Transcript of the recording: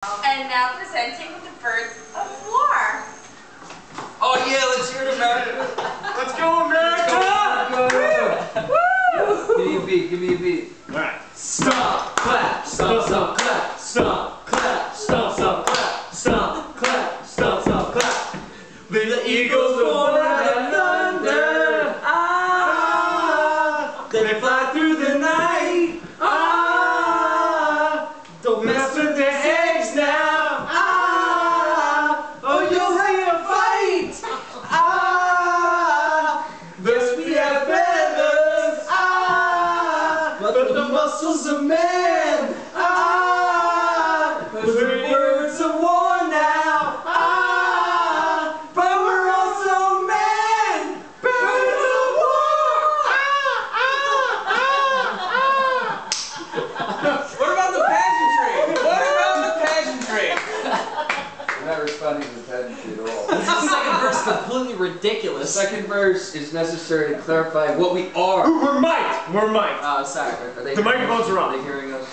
And now presenting the Birds of War. Oh yeah, let's hear it, America. Let's go, America! Give me a beat, give me a beat. Alright. Stomp, clap, stomp, stomp, clap, stomp, clap, stomp, stomp, clap, stomp, clap, stomp, stomp, clap. The eagles born out of thunder. Ah, they fly through the night. Ah, don't mess with their eggs now. Ah, oh, you'll see a fight. Ah, yes, we have feathers. Ah, but the muscles of man. Ah, the words of war now. Ah, but we're also men. Birds of war. What about the pageantry? What about the pageantry? We're not responding to the pageantry at all. The second verse is completely ridiculous. The second verse is necessary to clarify what we are. We're might! We're might! Oh, sorry. Are they The microphones are on. Are they hearing us?